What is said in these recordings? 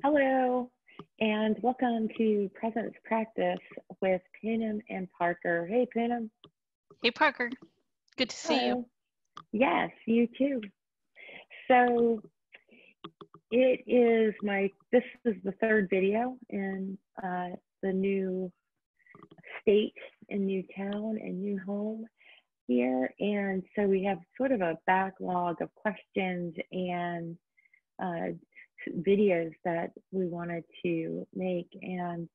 Hello, and welcome to Presence Practice with Poonam and Parker. Hey, Poonam. Hey Parker, good to see you. Hello. Yes, you too. So this is the third video in the new state and new town and new home here. And so we have sort of a backlog of questions and uh, videos that we wanted to make. And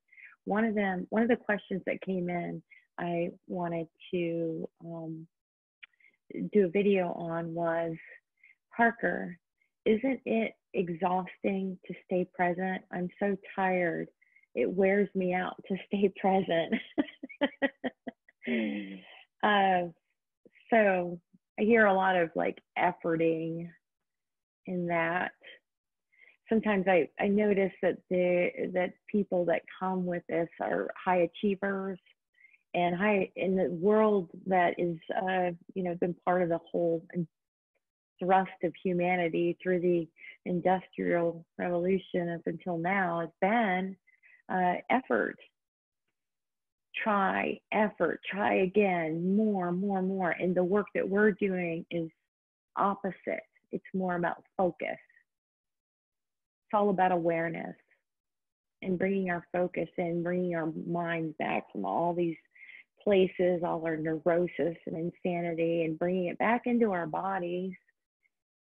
one of the questions that came in, I wanted to do a video on was, Parker, isn't it exhausting to stay present? I'm so tired. It wears me out to stay present. uh, so I hear a lot of like efforting in that. Sometimes I notice that that people that come with this are high achievers and high in the world that is been part of the whole thrust of humanity through the industrial revolution up until now has been effort. Try again, more. And the work that we're doing is opposite. It's more about focus. It's all about awareness and bringing our focus in, bringing our minds back from all these places, all our neurosis and insanity, and bringing it back into our bodies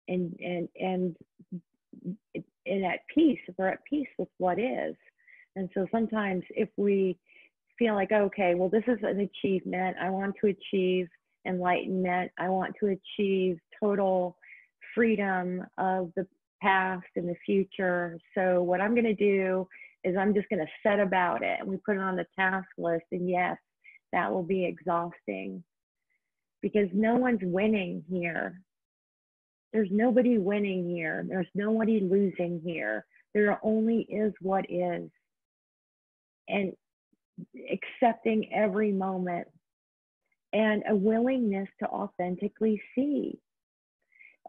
and at peace. We're at peace with what is. And so sometimes if we feel like, okay, well, this is an achievement. I want to achieve enlightenment. I want to achieve total freedom of the past and the future. So what I'm going to do is I'm just going to set about it. And we put it on the task list. And yes, that will be exhausting because no one's winning here. There's nobody winning here. There's nobody losing here. There only is what is. And accepting every moment and a willingness to authentically see.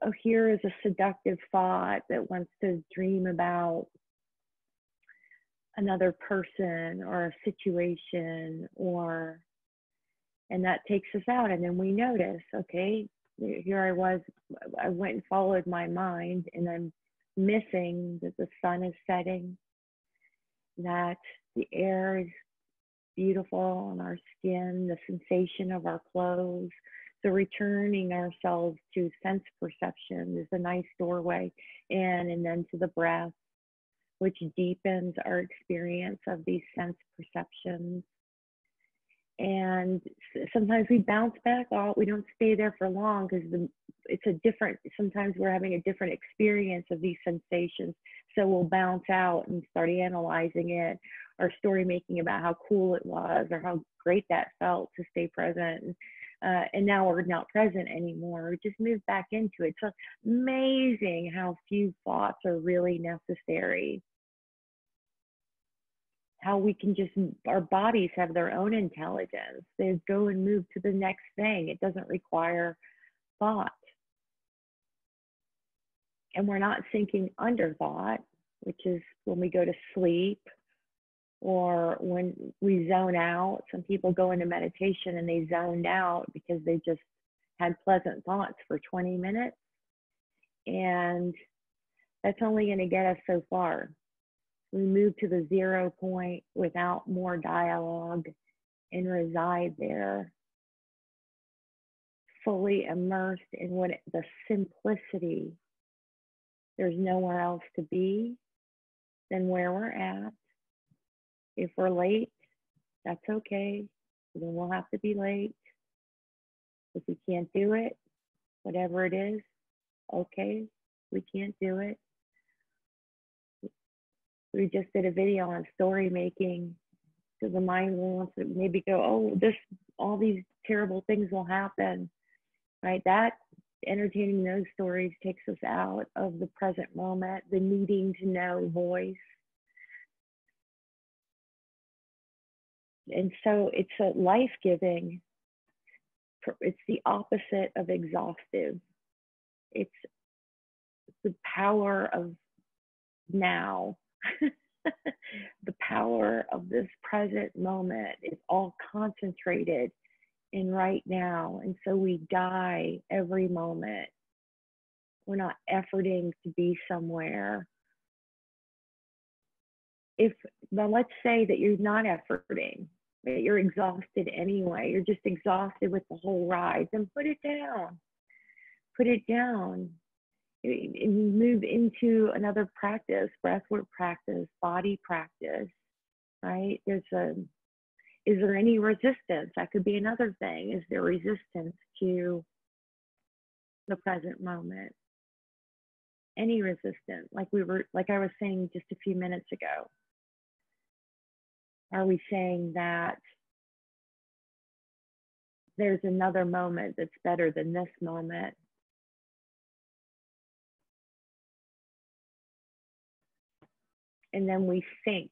Oh, here is a seductive thought that wants to dream about another person or a situation, and that takes us out. And then we notice, okay, here I went and followed my mind, and I'm missing that the sun is setting, that the air is beautiful on our skin, the sensation of our clothes. So returning ourselves to sense perception is a nice doorway in, and then to the breath, which deepens our experience of these sense perceptions. And sometimes we bounce back off. We don't stay there for long because sometimes we're having a different experience of these sensations. So we'll bounce out and start analyzing it, or story making about how cool it was or how great that felt to stay present. And now we're not present anymore. We just move back into it. It's amazing how few thoughts are really necessary. How we can our bodies have their own intelligence. They go and move to the next thing. It doesn't require thought. And we're not sinking under thought, which is when we go to sleep or when we zone out. Some people go into meditation and they zoned out because they just had pleasant thoughts for 20 minutes. And that's only going to get us so far. We move to the 0 point without more dialogue and reside there, fully immersed in the simplicity. There's nowhere else to be than where we're at. If we're late, that's okay. Then we'll have to be late. If we can't do it, whatever it is, okay, we can't do it. We just did a video on story making, because the mind wants to maybe go, oh, all these terrible things will happen, right? That entertaining those stories takes us out of the present moment, the needing to know voice. And so it's a life-giving. It's the opposite of exhaustive. It's the power of now, The power of this present moment is all concentrated in right now. And so we die every moment. We're not efforting to be somewhere. Well, let's say that you're not efforting, that you're exhausted anyway, you're just exhausted with the whole ride, then put it down. Put it down. And move into another practice, breathwork practice, body practice, right? Is there any resistance? That could be another thing. Is there resistance to the present moment? Any resistance, like I was saying just a few minutes ago. Are we saying that there's another moment that's better than this moment? And then we sink.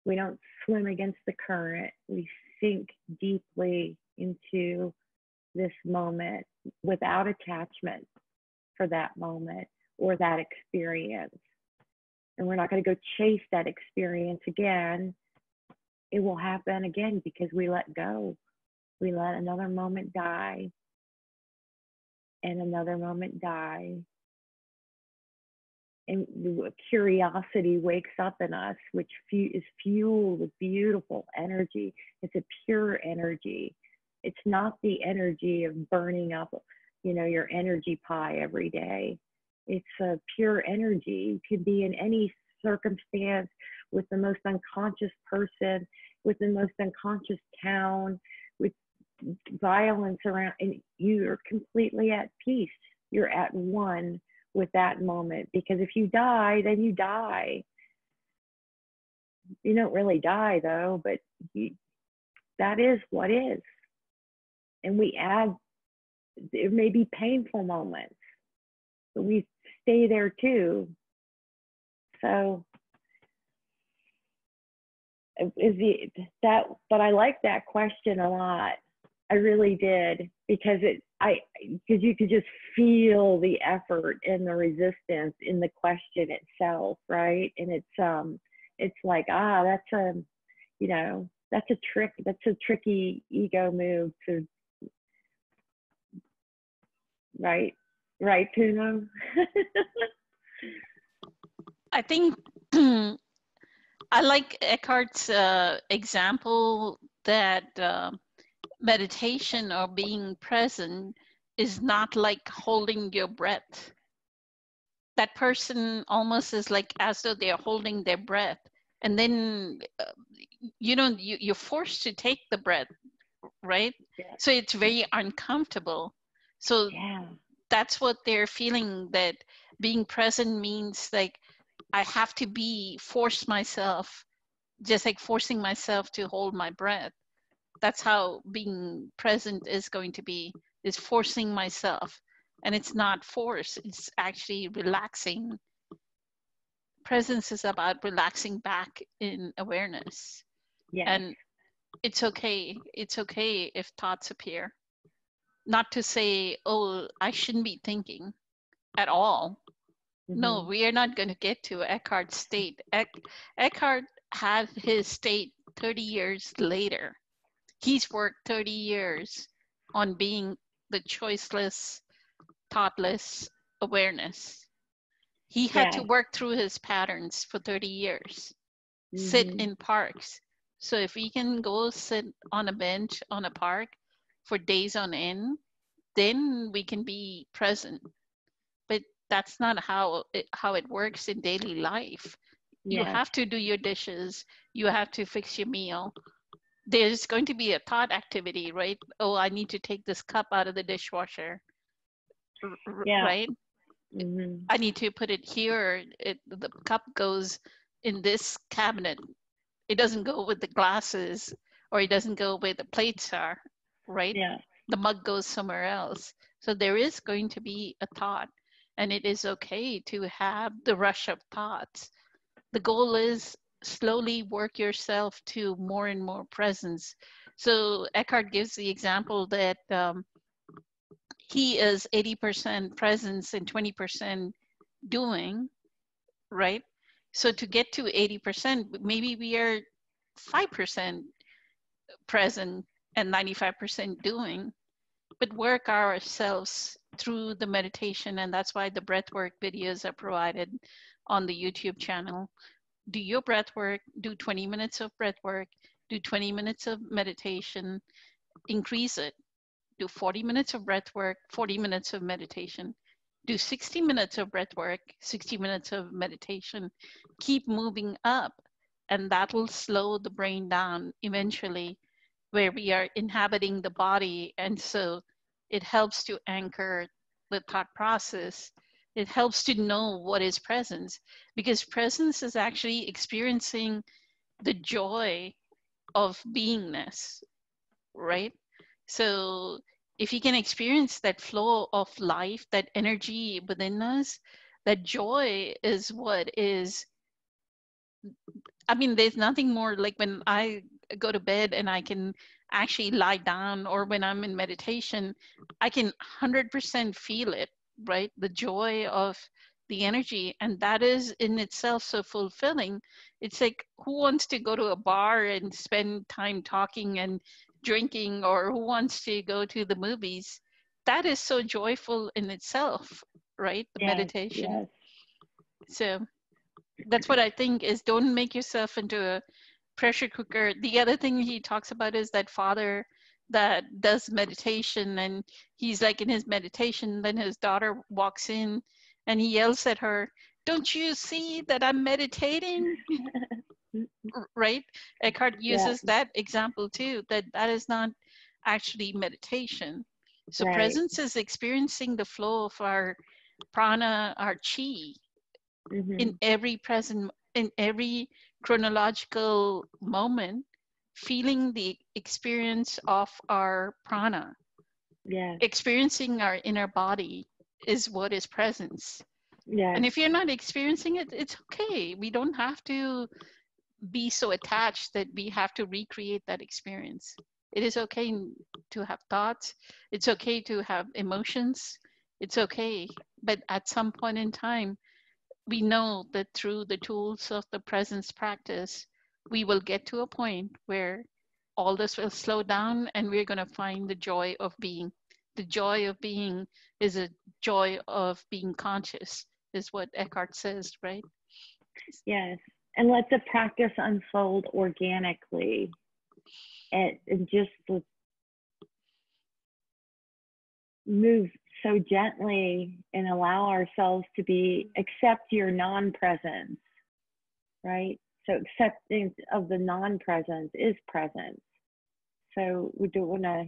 We don't swim against the current. We sink deeply into this moment without attachment for that moment or that experience. And we're not going to go chase that experience again. It will happen again because we let go. We let another moment die and another moment die. And curiosity wakes up in us, which is fueled with beautiful energy. It's a pure energy. It's not the energy of burning up, your energy pie every day. It's a pure energy. You can be in any circumstance with the most unconscious person, with the most unconscious town, with violence around, and you are completely at peace. You're at one with that moment, because if you die, then you die. You don't really die though, but that is what is. And we add, there may be painful moments, but we stay there too. So but I like that question a lot. I really did, because you could just feel the effort and the resistance in the question itself, right? And it's like, that's a tricky ego move to, right, Poonam? I think I like Eckhart's example that meditation or being present is not like holding your breath. That person almost is like as though they're holding their breath, and then you're forced to take the breath, right? Yeah. So it's very uncomfortable. So yeah. That's what they're feeling, that being present means like I have to force myself, just like forcing myself to hold my breath. That's how being present is going to be, is forcing myself. And it's not force, it's actually relaxing. Presence is about relaxing back in awareness. Yes. And it's okay. It's okay if thoughts appear. Not to say, oh, I shouldn't be thinking at all. Mm-hmm. No, we are not going to get to Eckhart's state. Eckhart had his state 30 years later. He's worked 30 years on being the choiceless, thoughtless awareness. He had to work through his patterns for 30 years, sit in parks. So if we can go sit on a bench on a park for days on end, then we can be present. But that's not how it works in daily life. You have to do your dishes. You have to fix your meal. There's going to be a thought activity, right? Oh, I need to take this cup out of the dishwasher, right? Mm-hmm. I need to put it here. The cup goes in this cabinet. It doesn't go with the glasses, or it doesn't go where the plates are, right? Yeah. The mug goes somewhere else. So there is going to be a thought, and it is okay to have the rush of thoughts. The goal is slowly work yourself to more and more presence. So Eckhart gives the example that he is 80% presence and 20% doing, right? So to get to 80%, maybe we are 5% present and 95% doing, but work ourselves through the meditation. And that's why the breathwork videos are provided on the YouTube channel. Do your breath work, do 20 minutes of breath work, do 20 minutes of meditation, increase it. Do 40 minutes of breath work, 40 minutes of meditation. Do 60 minutes of breath work, 60 minutes of meditation. Keep moving up, and that will slow the brain down eventually, where we are inhabiting the body. And so it helps to anchor the thought process. It helps to know what is presence, because presence is actually experiencing the joy of beingness, right? So if you can experience that flow of life, that energy within us, that joy is what is, I mean, there's nothing more like when I go to bed and I can actually lie down, or when I'm in meditation, I can 100% feel it, right? The joy of the energy. And that is in itself so fulfilling. It's like, who wants to go to a bar and spend time talking and drinking, or who wants to go to the movies? That is so joyful in itself, right? The Yes, meditation. yes. So that's what I think is, don't make yourself into a pressure cooker. The other thing he talks about is that father that does meditation, and he's like in his meditation, then his daughter walks in and he yells at her, "Don't you see that I'm meditating?" Right? Eckhart Yeah, uses that example too, that that is not actually meditation. So right. presence is experiencing the flow of our prana, our chi, in Hmm. every present, in every chronological moment, feeling the experience of our prana, Yes, experiencing our inner body is what is presence. yes, And if you're not experiencing it, it's okay. We don't have to be so attached that we have to recreate that experience. It is okay to have thoughts. It's okay to have emotions. It's okay. But at some point in time, we know that through the tools of the presence practice, we will get to a point where all this will slow down and we're going to find the joy of being. The joy of being is a joy of being conscious, is what Eckhart says, right? yes. And let the practice unfold organically, and just move so gently and allow ourselves to accept your non-presence, right? So acceptance of the non-presence is presence. So we don't want to,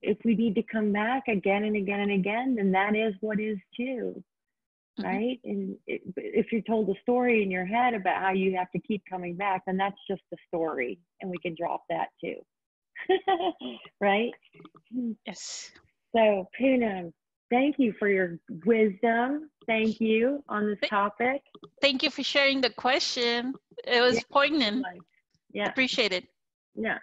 if we need to come back again and again and again, then that is what is too, Mm-hmm. right? And if you're told a story in your head about how you have to keep coming back, then that's just a story, and we can drop that too. Right? Yes. So, Poonam, thank you for your wisdom. Thank you on this Th- topic. Thank you for sharing the question. It Yeah, was poignant. yeah, Appreciate it. yeah.